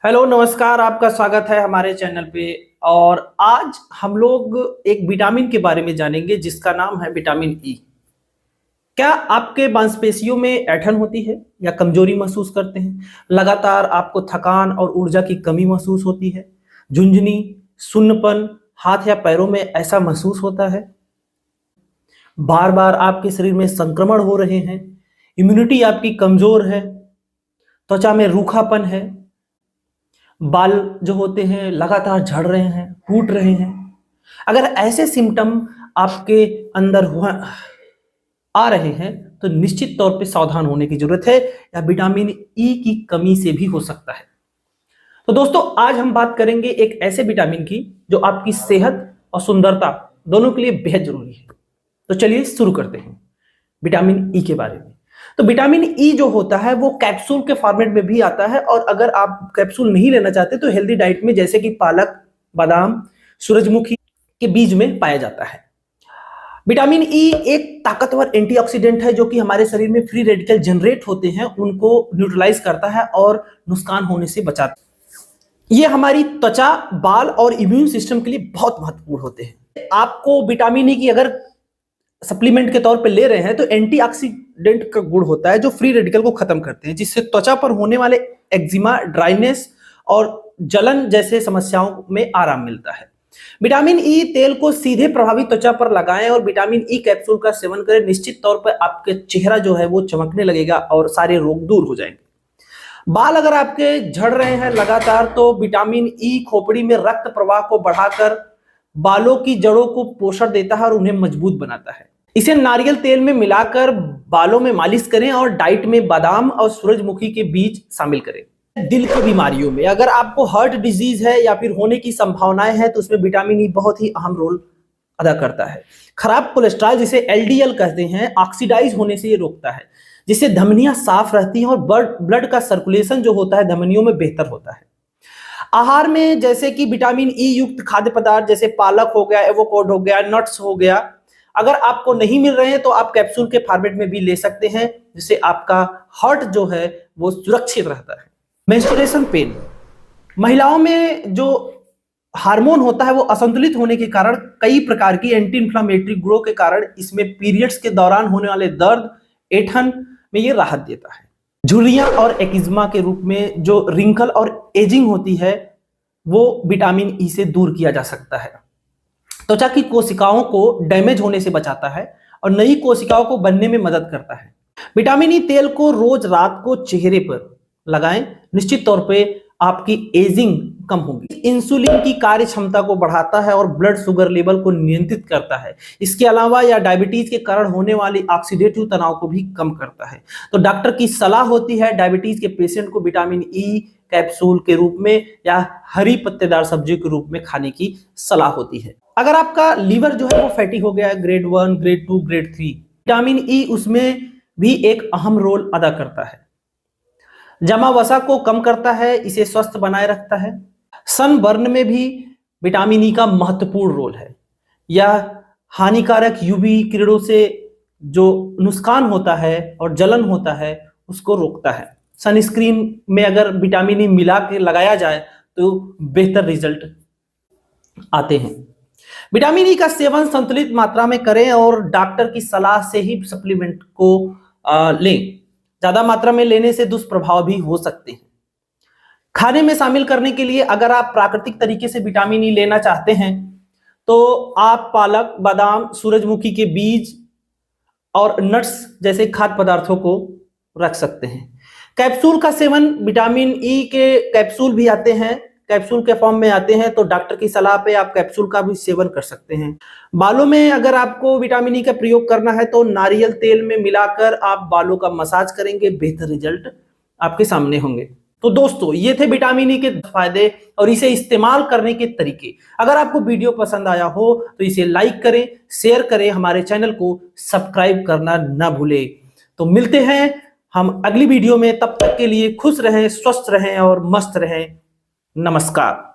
Hello नमस्कार, आपका स्वागत है हमारे चैनल पे। और आज हम लोग एक विटामिन के बारे में जानेंगे जिसका नाम है विटामिन ई। क्या आपके मांसपेशियों में ऐंठन होती है या कमजोरी महसूस करते हैं? लगातार आपको थकान और ऊर्जा की कमी महसूस होती है? झुंझुनी, सुन्नपन, हाथ या पैरों में ऐसा महसूस होता है? बार बार आपके शरीर में संक्रमण हो रहे हैं? इम्यूनिटी आपकी कमजोर है? त्वचा में रूखापन है? बाल जो होते हैं लगातार झड़ रहे हैं, टूट रहे हैं? अगर ऐसे सिम्टम आपके अंदर आ रहे हैं तो निश्चित तौर पे सावधान होने की जरूरत है, या विटामिन ई की कमी से भी हो सकता है। तो दोस्तों, आज हम बात करेंगे एक ऐसे विटामिन की जो आपकी सेहत और सुंदरता दोनों के लिए बेहद जरूरी है। तो चलिए शुरू करते हैं विटामिन ई के बारे में। तो विटामिन ई जो होता है वो कैप्सूल के फॉर्मेट में भी आता है, और अगर आप कैप्सूल नहीं लेना चाहते तो हेल्दी डाइट में जैसे कि पालक, बादाम, सूरजमुखी के बीज में पाया जाता है। विटामिन ई एक ताकतवर एंटीऑक्सीडेंट है जो कि हमारे शरीर में फ्री रेडिकल जनरेट होते हैं उनको न्यूट्रलाइज करता है और नुकसान होने से बचाता है। ये हमारी त्वचा, बाल और इम्यून सिस्टम के लिए बहुत महत्वपूर्ण होते हैं। आपको विटामिन ई की अगर सप्लीमेंट के तौर पे ले रहे हैं तो एंटीऑक्सीडेंट का गुण होता है जो फ्री रेडिकल को खत्म करते हैं, जिससे त्वचा पर होने वाले एक्जिमा, ड्राइनेस और जलन जैसे समस्याओं में आराम मिलता है। विटामिन ई तेल को सीधे प्रभावित त्वचा पर लगाएं और विटामिन ई कैप्सूल का सेवन करें। निश्चित तौर पर आपके चेहरा जो है वो चमकने लगेगा और सारे रोग दूर हो जाएंगे। बाल अगर आपके झड़ रहे हैं लगातार तो विटामिन ई खोपड़ी में रक्त प्रवाह को बढ़ाकर बालों की जड़ों को पोषण देता है और उन्हें मजबूत बनाता है। इसे नारियल तेल में मिलाकर बालों में मालिश करें और डाइट में बादाम और सूरजमुखी के बीज शामिल करें। दिल की बीमारियों में अगर आपको हार्ट डिजीज है या फिर होने की संभावनाएं हैं तो उसमें विटामिन ई बहुत ही अहम रोल अदा करता है। खराब कोलेस्ट्रॉल जिसे एलडीएल कहते हैं, ऑक्सीडाइज होने से ये रोकता है, जिससे धमनियां साफ रहती हैं और ब्लड का सर्कुलेशन जो होता है धमनियों में बेहतर होता है। आहार में जैसे कि विटामिन ई युक्त खाद्य पदार्थ जैसे पालक हो गया, एवोकाडो हो गया, नट्स हो गया, अगर आपको नहीं मिल रहे हैं तो आप कैप्सूल के फॉर्मेट में भी ले सकते हैं, जिससे आपका हार्ट जो है वो सुरक्षित रहता है। मेंस्ट्रुएशन पेन, महिलाओं में जो हार्मोन होता है वो असंतुलित होने के कारण कई प्रकार की एंटी इंफ्लेमेटरी गुणों के कारण इसमें पीरियड्स के दौरान होने वाले दर्द, ऐंठन में ये राहत देता है। झुर्रियां और एक्जिमा के रूप में जो रिंकल और एजिंग होती है वो विटामिन ई से दूर किया जा सकता है। त्वचा की कोशिकाओं को डैमेज होने से बचाता है और नई कोशिकाओं को बनने में मदद करता है। विटामिन ई तेल को रोज रात को चेहरे पर लगाएं, निश्चित तौर पे आपकी एजिंग कम होगी। इंसुलिन की कार्य क्षमता को बढ़ाता है और ब्लड शुगर लेवल को नियंत्रित करता है। इसके अलावा यह डायबिटीज के कारण होने वाली ऑक्सीडेटिव तनाव को भी कम करता है। तो डॉक्टर की सलाह होती है डायबिटीज के पेशेंट को विटामिन ई कैप्सूल के रूप में या हरी पत्तेदार सब्जी के रूप में खाने की सलाह होती है। अगर आपका लीवर जो है वो फैटी हो गया है, grade 1, grade 2, grade 3, vitamin E उसमें भी एक अहम रोल अदा करता है। जमा वसा को कम करता है, इसे स्वस्थ बनाए रखता है। सनबर्न में भी विटामिन ई का महत्वपूर्ण रोल है। यह हानिकारक यूवी किरणों से जो नुकसान होता है और जलन होता है उसको रोकता है। सनस्क्रीन में अगर विटामिन ई मिला के लगाया जाए तो बेहतर रिजल्ट आते हैं। विटामिन ई का सेवन संतुलित मात्रा में करें और डॉक्टर की सलाह से ही सप्लीमेंट को लें। ज्यादा मात्रा में लेने से दुष्प्रभाव भी हो सकते हैं। खाने में शामिल करने के लिए अगर आप प्राकृतिक तरीके से विटामिन ई लेना चाहते हैं तो आप पालक, बादाम, सूरजमुखी के बीज और नट्स जैसे खाद्य पदार्थों को रख सकते हैं। कैप्सूल का सेवन, विटामिन ई के कैप्सूल भी आते हैं, कैप्सूल के फॉर्म में आते हैं, तो डॉक्टर की सलाह पे आप कैप्सूल का भी सेवन कर सकते हैं। बालों में अगर आपको विटामिन ई का प्रयोग करना है तो नारियल तेल में मिलाकर आप बालों का मसाज करेंगे, बेहतर रिजल्ट आपके सामने होंगे। तो दोस्तों, ये थे विटामिन ई के फायदे और इसे इस्तेमाल करने के तरीके। अगर आपको वीडियो पसंद आया हो तो इसे लाइक करें, शेयर करें, हमारे चैनल को सब्सक्राइब करना ना भूलें। तो मिलते हैं हम अगली वीडियो में, तब तक के लिए खुश रहें, स्वस्थ रहें और मस्त रहें। नमस्कार।